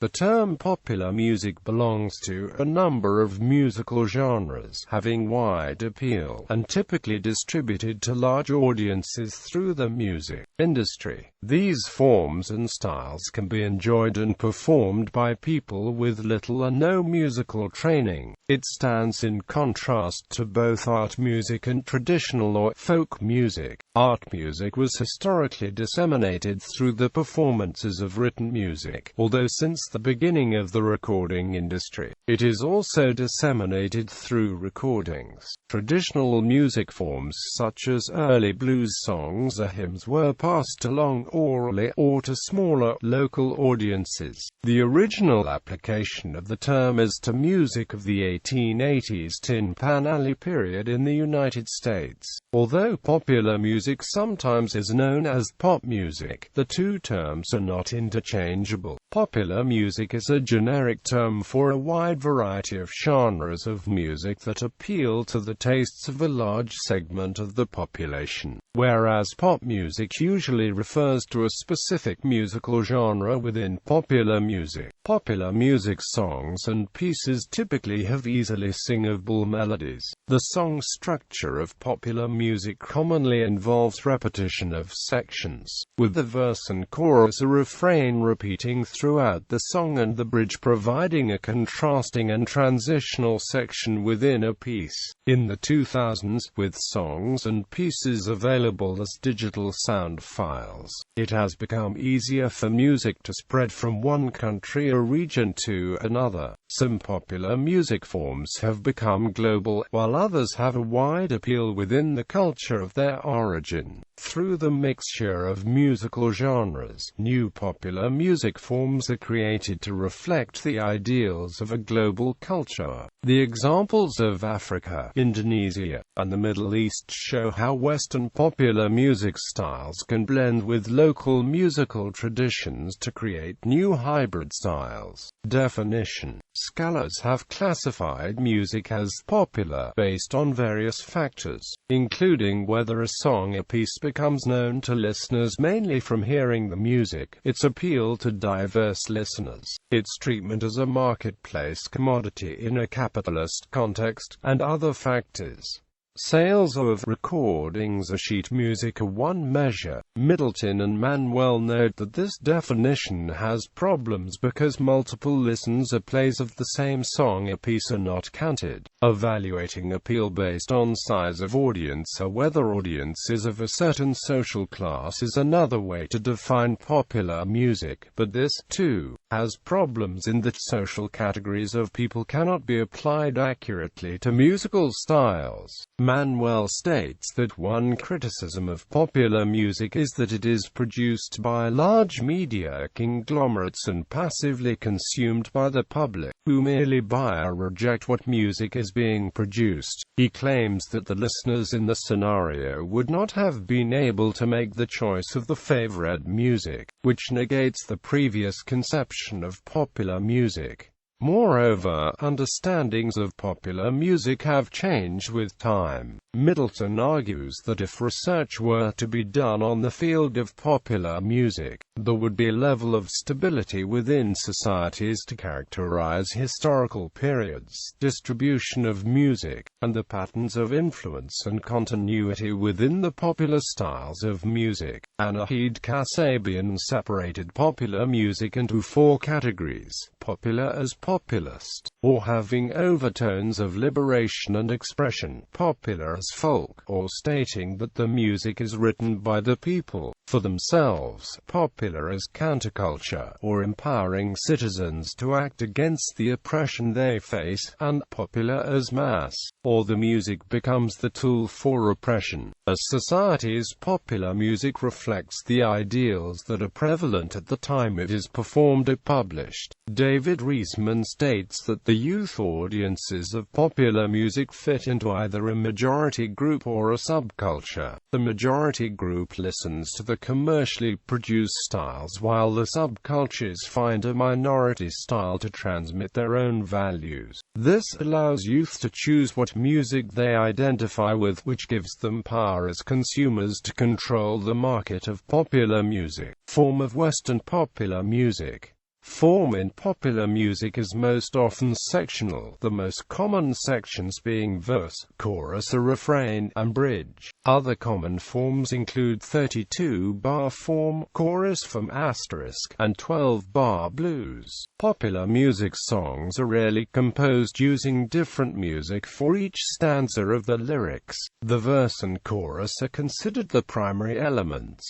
The term popular music belongs to a number of musical genres, having wide appeal, and typically distributed to large audiences through the music industry. These forms and styles can be enjoyed and performed by people with little or no musical training. It stands in contrast to both art music and traditional or folk music. Art music was historically disseminated through the performances of written music, although since the beginning of the recording industry, it is also disseminated through recordings. Traditional music forms such as early blues songs or hymns were passed along orally or to smaller, local audiences. The original application of the term is to music of the 1880s Tin Pan Alley period in the United States. Although popular music sometimes is known as pop music, the two terms are not interchangeable. Popular music is a generic term for a wide variety of genres of music that appeal to the tastes of a large segment of the population, whereas pop music usually refers to a specific musical genre within popular music. Popular music songs and pieces typically have easily singable melodies. The song structure of popular music commonly involves repetition of sections, with the verse and chorus or refrain repeating throughout the song and the bridge providing a contrasting and transitional section within a piece. In the 2000s, with songs and pieces available as digital sound files, it has become easier for music to spread from one country or region to another. Some popular music forms have become global, while others have a wide appeal within the culture of their origin. Through the mixture of musical genres, new popular music forms are created to reflect the ideals of a global culture. The examples of Africa, Indonesia, and the Middle East show how Western popular music styles can blend with local musical traditions to create new hybrid styles. Definition: scholars have classified music as popular based on various factors, including whether a song or piece becomes known to listeners mainly from hearing the music, its appeal to diverse listeners, its treatment as a marketplace commodity in a capitalist context, and other factors. Sales of recordings or sheet music are one measure. Middleton and Manuel note that this definition has problems because multiple listens or plays of the same song or piece are not counted. Evaluating appeal based on size of audience or whether audience is of a certain social class is another way to define popular music, but this, too, has problems in that social categories of people cannot be applied accurately to musical styles. Manuel states that one criticism of popular music is that it is produced by large media conglomerates and passively consumed by the public, who merely buy or reject what music is being produced. He claims that the listeners in the scenario would not have been able to make the choice of the favorite music, which negates the previous conception of popular music. Moreover, understandings of popular music have changed with time. Middleton argues that if research were to be done on the field of popular music, there would be a level of stability within societies to characterize historical periods, distribution of music, and the patterns of influence and continuity within the popular styles of music. Anahid Kasabian separated popular music into four categories: popular as populist, or having overtones of liberation and expression; popular as folk, or stating that the music is written by the people, for themselves; popular as counterculture, or empowering citizens to act against the oppression they face; and popular as mass, or the music becomes the tool for oppression. As society's popular music reflects the ideals that are prevalent at the time it is performed or published. David Reisman states that the youth audiences of popular music fit into either a majority group or a subculture. The majority group listens to the commercially produced styles, while the subcultures find a minority style to transmit their own values. This allows youth to choose what music they identify with, which gives them power as consumers to control the market of popular music. Form of Western popular music. form in popular music is most often sectional, the most common sections being verse, chorus, a refrain, and bridge. Other common forms include 32-bar form, chorus from asterisk, and 12-bar blues. Popular music songs are rarely composed using different music for each stanza of the lyrics. The verse and chorus are considered the primary elements.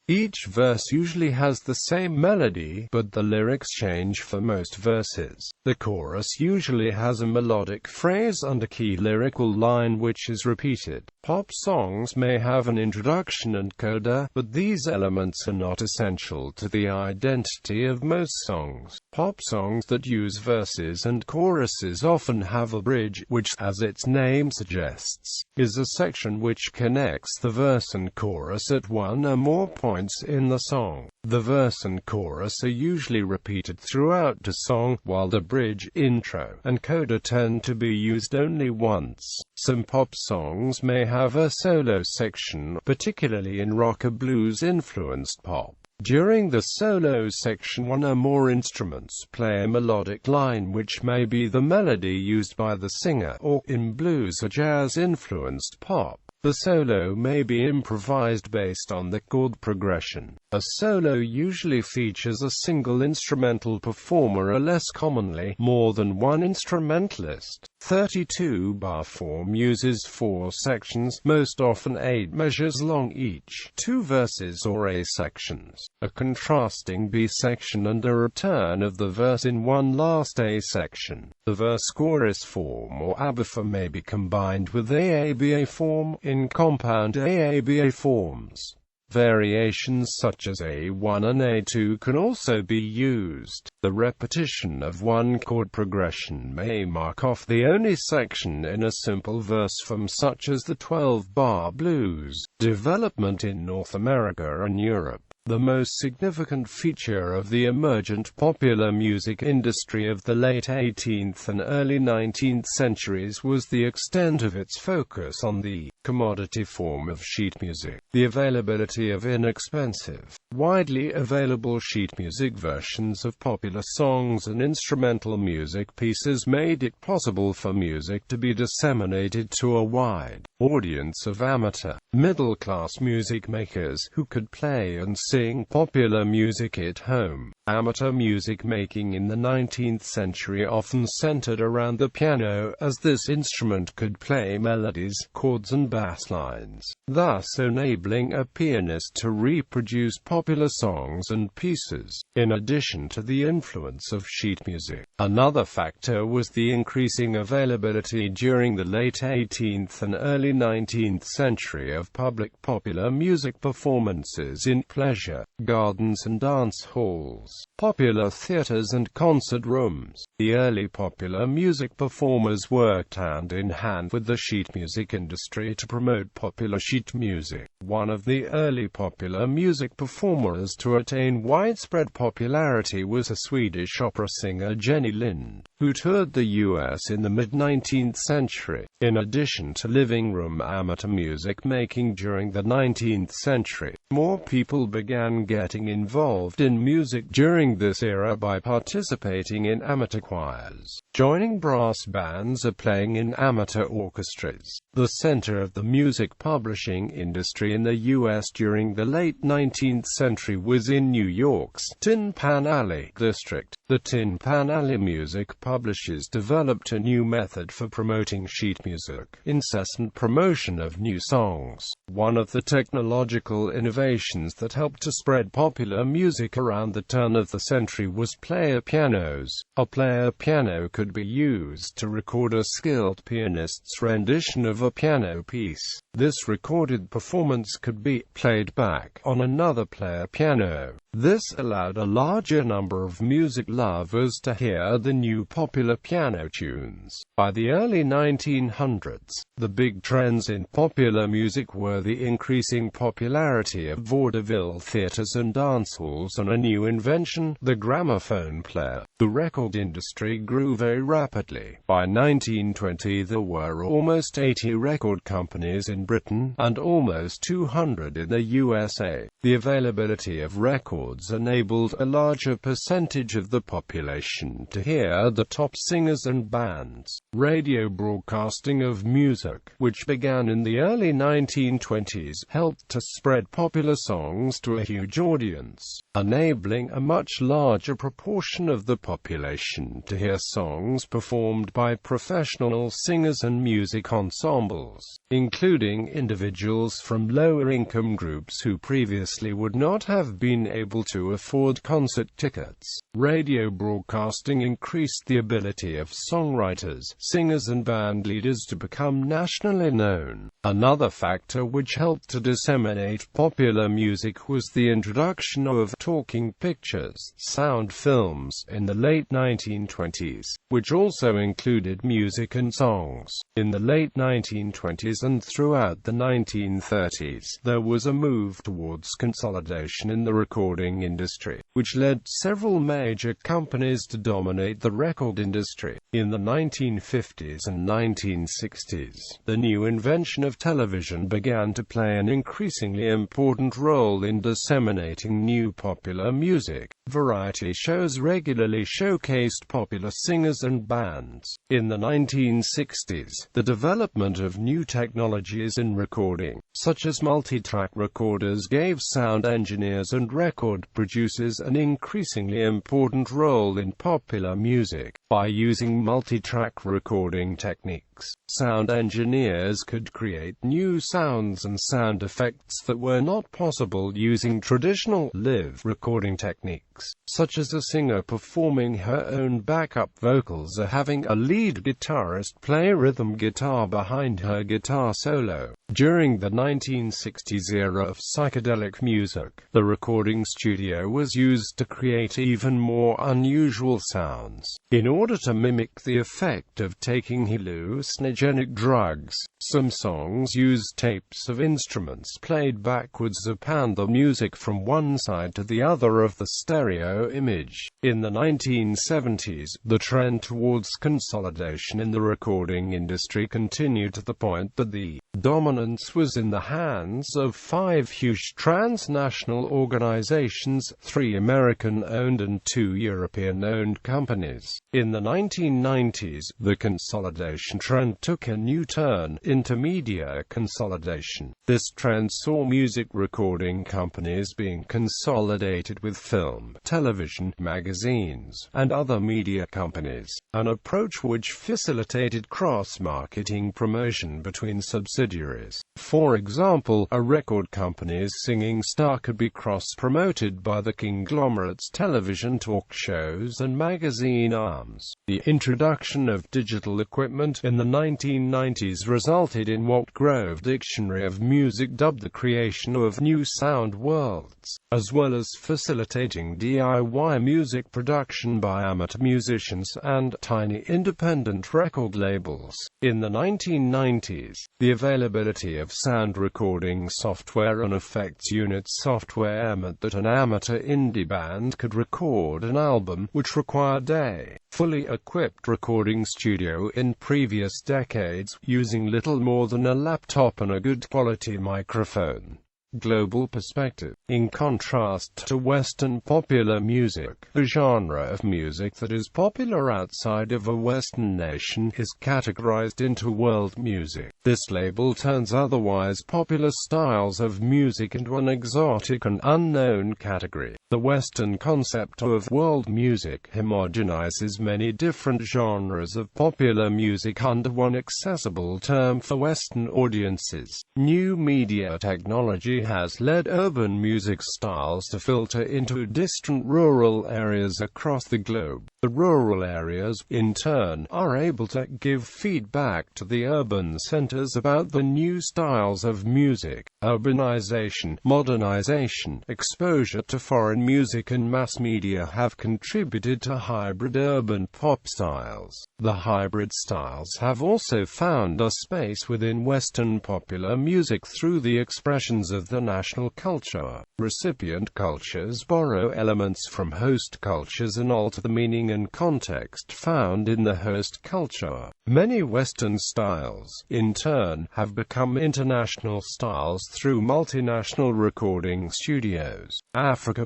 Each verse usually has the same melody, but the lyrics change for most verses. The chorus usually has a melodic phrase and a key lyrical line which is repeated. Pop songs may have an introduction and coda, but these elements are not essential to the identity of most songs. Pop songs that use verses and choruses often have a bridge, which, as its name suggests, is a section which connects the verse and chorus at one or more points in the song. The verse and chorus are usually repeated throughout the song, while the bridge, intro, and coda tend to be used only once. Some pop songs may have a solo section, particularly in rock or blues-influenced pop. During the solo section, one or more instruments play a melodic line which may be the melody used by the singer, or, in blues or jazz-influenced pop, the solo may be improvised based on the chord progression. A solo usually features a single instrumental performer or, less commonly, more than one instrumentalist. 32-bar form uses 4 sections, most often 8 measures long each, 2 verses or A sections, a contrasting B section and a return of the verse in one last A section. The verse-chorus form or ABA may be combined with AABA form, in compound AABA forms. Variations such as A1 and A2 can also be used. The repetition of one chord progression may mark off the only section in a simple verse form, such as the 12-bar blues. Development in North America and Europe. The most significant feature of the emergent popular music industry of the late 18th and early 19th centuries was the extent of its focus on the commodity form of sheet music. The availability of inexpensive, widely available sheet music versions of popular songs and instrumental music pieces made it possible for music to be disseminated to a wide audience of amateur, middle-class music makers who could play and sing popular music at home. Amateur music making in the 19th century often centered around the piano, as this instrument could play melodies, chords and bass lines, thus enabling a pianist to reproduce popular songs and pieces. In addition to the influence of sheet music, another factor was the increasing availability during the late 18th and early 19th century of public popular music performances in pleasure gardens and dance halls, popular theaters and concert rooms. The early popular music performers worked hand in hand with the sheet music industry to promote popular sheet music. One of the early popular music performers to attain widespread popularity was a Swedish opera singer Jenny Lind, who toured the US in the mid-19th century. In addition to living room amateur music making during the 19th century, more people began getting involved in music during this era by participating in amateur choirs, joining brass bands or playing in amateur orchestras. The center of the music publishing industry in the U.S. during the late 19th century was in New York's Tin Pan Alley district. The Tin Pan Alley music publishers developed a new method for promoting sheet music: incessant promotion of new songs. One of the technological innovations that helped to spread popular music around the turn of the century was player pianos. A player piano could be used to record a skilled pianist's rendition of a piano piece. This recorded performance could be played back on another player piano. This allowed a larger number of music lovers to hear the new popular piano tunes. By the early 1900s, the big trends in popular music were the increasing popularity of vaudeville theaters and dance halls and a new invention, the gramophone player. The record industry grew very rapidly. By 1920 there were almost 80 record companies in Britain, and almost 200 in the USA. The availability of records enabled a larger percentage of the population to hear the top singers and bands. Radio broadcasting of music, which began in the early 1920s, helped to spread popular songs to a huge audience, enabling a much larger proportion of the population to hear songs performed by professional singers and music ensembles, including individuals from lower income groups who previously would not have been able to afford concert tickets. Radio broadcasting increased the ability of songwriters, singers and band leaders to become nationally known. Another factor which helped to disseminate popular music was the introduction of talking pictures, sound films, in the late 1920s, which also included music and songs. In the late 1920s and throughout the 1930s, there was a move towards consolidation in the recording industry, which led several major companies to dominate the record industry. In the 1950s and 1960s, the new invention of television began to play an increasingly important role in disseminating new popular music. Variety shows regularly showcased popular singers and bands. In the 1960s, the development of new technologies in recording, such as multi-track recorders, gave sound engineers and record producers an increasingly important role in popular music. By using multi-track recording techniques, sound engineers could create new sounds and sound effects that were not possible using traditional live recording techniques, such as a singer performing her own backup vocals or having a lead guitarist play rhythm guitar behind her guitar solo. During the 1960s era of psychedelic music, the recording studio was used to create even more unusual sounds. In order to mimic the effect of taking hallucinogenic drugs, some songs used tapes of instruments played backwards or panned the music from one side to the other of the stereo image. In the 1970s, the trend towards consolidation in the recording industry continued to the point that the dominance was in the hands of 5 huge transnational organizations, 3 American-owned and 2 European-owned companies. In the 1990s, the consolidation trend took a new turn into media consolidation. This trend saw music recording companies being consolidated with film, television, magazines, and other media companies, an approach which facilitated cross-marketing promotion between subsidiaries. For example, a record company's singing star could be cross-promoted by the conglomerate's television talk shows and magazine arms. The introduction of digital equipment in the 1990s resulted in what Grove Dictionary of Music dubbed the creation of new sound worlds, as well as facilitating DIY music production by amateur musicians and tiny independent record labels. In the 1990s, the availability of sound recording software and effects unit software meant that an amateur indie band could record an album, which required a fully equipped recording studio in previous decades, using little more than a laptop and a good quality microphone. Global perspective. In contrast to Western popular music, the genre of music that is popular outside of a Western nation is categorized into world music. This label turns otherwise popular styles of music into an exotic and unknown category. The Western concept of world music homogenizes many different genres of popular music under one accessible term for Western audiences. New media technology has led urban music styles to filter into distant rural areas across the globe. The rural areas, in turn, are able to give feedback to the urban centers about the new styles of music. Urbanization, modernization, exposure to foreign music and mass media have contributed to hybrid urban pop styles. The hybrid styles have also found a space within Western popular music through the expressions of the national culture. Recipient cultures borrow elements from host cultures and alter the meaning and context found in the host culture. Many Western styles, in turn, have become international styles through multinational recording studios.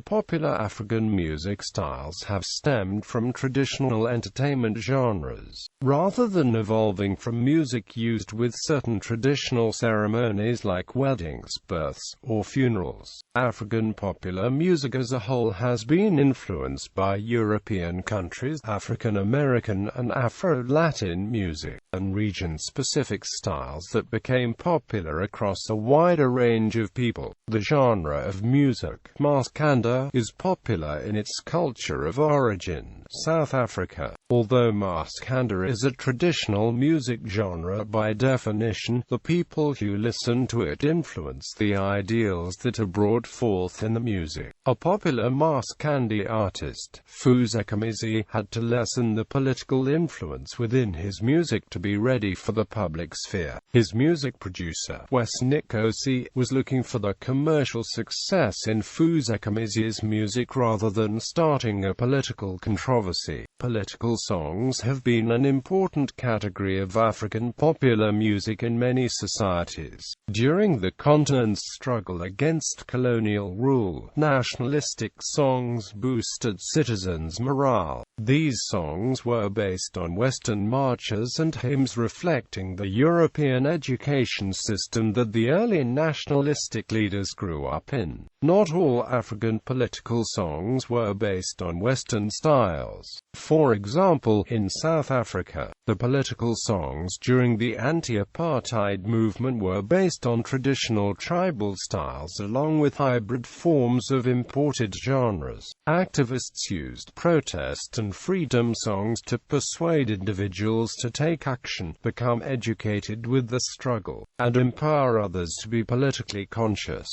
Popular African music styles have stemmed from traditional entertainment genres, rather than evolving from music used with certain traditional ceremonies like weddings, births, or funerals. African popular music as a whole has been influenced by European countries, African American and Afro-Latin music, and region-specific styles that became popular across a wider range of people. The genre of music, Maskanda, is popular in its culture of origin, South Africa. Although Maskanda is a traditional music genre by definition, the people who listen to it influence the ideals that are brought forth in the music. A popular Maskandi artist, Fuzekamizi, had to lessen the political influence within his music to be ready for the public sphere. His music producer, Wes Nkosi, was looking for the commercial success in Fuzekamizi's music rather than starting a political controversy. Political songs have been an important category of African popular music in many societies. During the continent's struggle against colonial rule, nationalistic songs boosted citizens' morale. These songs were based on Western marches and hymns reflecting the European education system that the early nationalistic leaders grew up in. Not all African political songs were based on Western styles. For example, in South Africa, the political songs during the anti-apartheid movement were based on traditional tribal styles along with hybrid forms of imported genres. Activists used protest and freedom songs to persuade individuals to take action, become educated with the struggle, and empower others to be politically conscious.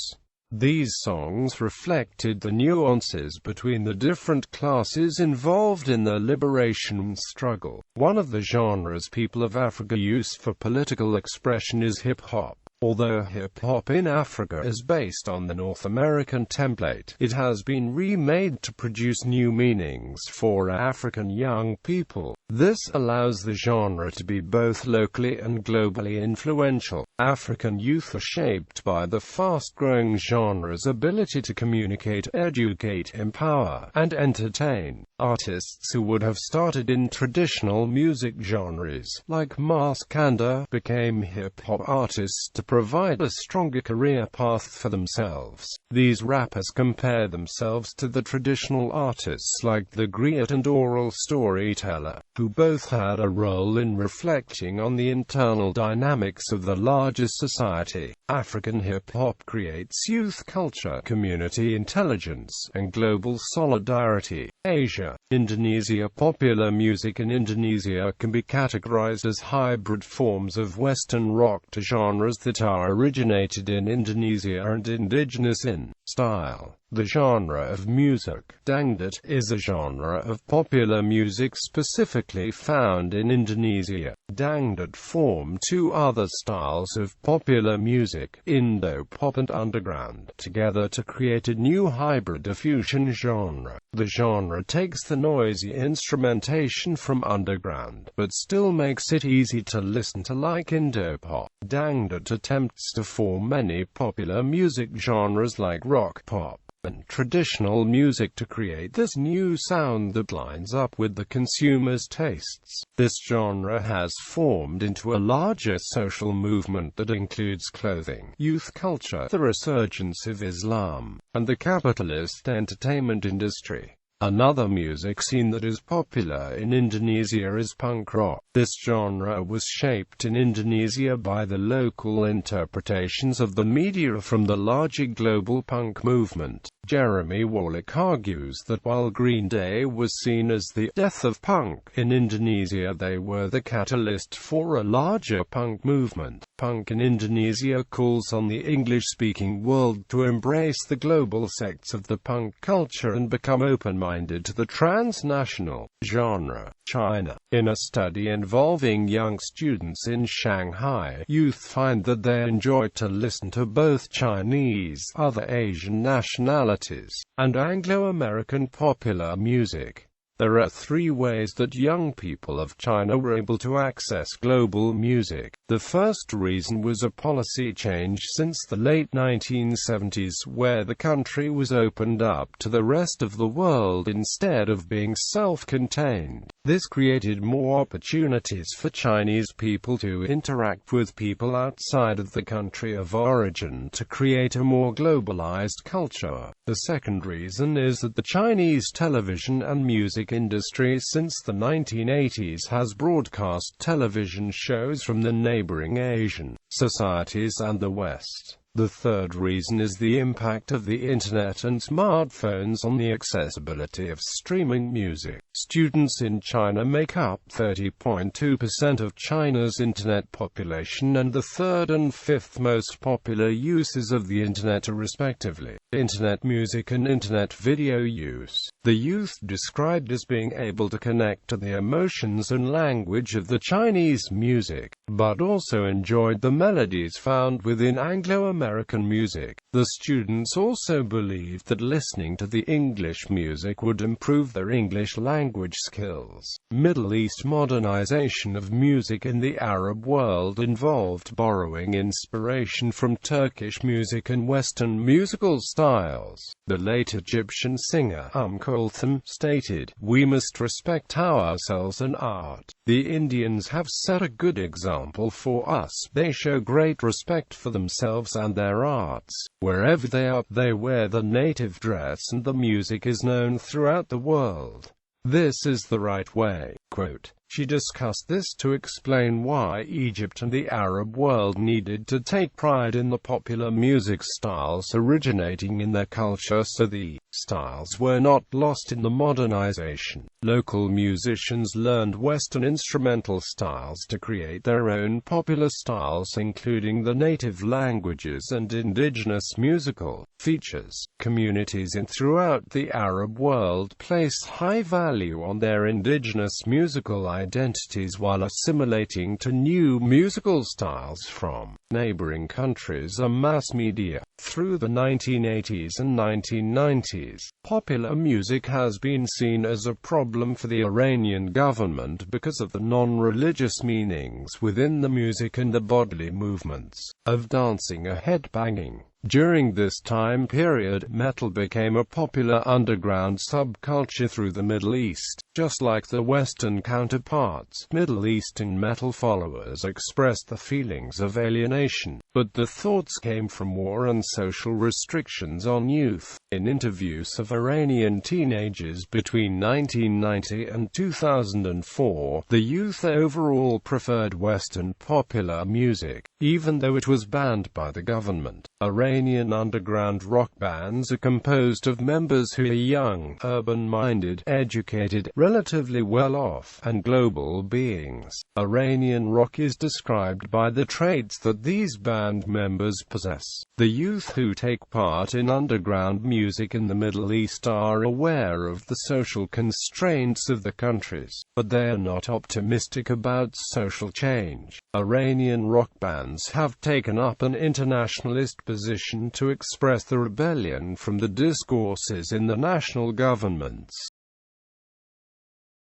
These songs reflected the nuances between the different classes involved in the liberation struggle. One of the genres people of Africa use for political expression is hip-hop. Although hip-hop in Africa is based on the North American template, it has been remade to produce new meanings for African young people. This allows the genre to be both locally and globally influential. African youth are shaped by the fast-growing genre's ability to communicate, educate, empower, and entertain. Artists who would have started in traditional music genres, like Maskanda, became hip-hop artists to provide a stronger career path for themselves. These rappers compare themselves to the traditional artists like the griot and oral storyteller, who both had a role in reflecting on the internal dynamics of the larger society. African hip-hop creates youth culture, community intelligence, and global solidarity. Asia, Indonesia. Popular music in Indonesia can be categorized as hybrid forms of Western rock to genres that are originated in Indonesia and indigenous in style. The genre of music, Dangdut, is a genre of popular music specifically found in Indonesia. Dangdut form two other styles of popular music, Indo-pop and underground, together to create a new hybrid fusion genre. The genre takes the noisy instrumentation from underground, but still makes it easy to listen to like Indo-pop. Dangdut attempts to form many popular music genres like rock, pop, and traditional music to create this new sound that lines up with the consumer's tastes. This genre has formed into a larger social movement that includes clothing, youth culture, the resurgence of Islam, and the capitalist entertainment industry. Another music scene that is popular in Indonesia is punk rock. This genre was shaped in Indonesia by the local interpretations of the media from the larger global punk movement. Jeremy Wallach argues that while Green Day was seen as the death of punk, in Indonesia they were the catalyst for a larger punk movement. Punk in Indonesia calls on the English-speaking world to embrace the global sects of the punk culture and become open-minded open-minded to the transnational genre. China. In a study involving young students in Shanghai, youth find that they enjoy to listen to both Chinese, other Asian nationalities, and Anglo-American popular music. There are three ways that young people of China were able to access global music. The first reason was a policy change since the late 1970s, where the country was opened up to the rest of the world instead of being self-contained. This created more opportunities for Chinese people to interact with people outside of the country of origin to create a more globalized culture. The second reason is that the Chinese television and music industry since the 1980s has broadcast television shows from the neighboring Asian societies and the West. The third reason is the impact of the internet and smartphones on the accessibility of streaming music. Students in China make up 30.2% of China's internet population and the third and fifth most popular uses of the internet are respectively internet music and internet video use. The youth described as being able to connect to the emotions and language of the Chinese music, but also enjoyed the melodies found within Anglo-American music. The students also believed that listening to the English music would improve their English language skills. Middle East modernization of music in the Arab world involved borrowing inspiration from Turkish music and Western musical styles. The late Egyptian singer Kulthum stated, "We must respect ourselves and art. The Indians have set a good example for us. They show great respect for themselves and their arts. Wherever they are, they wear the native dress and the music is known throughout the world. This is the right way." Quote. She discussed this to explain why Egypt and the Arab world needed to take pride in the popular music styles originating in their culture so the styles were not lost in the modernization. Local musicians learned Western instrumental styles to create their own popular styles, including the native languages and indigenous musical features. Communities in throughout the Arab world placed high value on their indigenous musical identities while assimilating to new musical styles from neighboring countries and mass media. Through the 1980s and 1990s, popular music has been seen as a problem for the Iranian government because of the non-religious meanings within the music and the bodily movements of dancing or headbanging. During this time period, metal became a popular underground subculture through the Middle East. Just like the Western counterparts, Middle Eastern metal followers expressed the feelings of alienation, but the thoughts came from war and social restrictions on youth. In interviews of Iranian teenagers between 1990 and 2004, the youth overall preferred Western popular music, even though it was banned by the government. Iranian underground rock bands are composed of members who are young, urban-minded, educated, relatively well-off, and global beings. Iranian rock is described by the traits that these band members possess. The youth who take part in underground music in the Middle East are aware of the social constraints of the countries, but they are not optimistic about social change. Iranian rock bands have taken up an internationalist position to express the rebellion from the discourses in the national governments.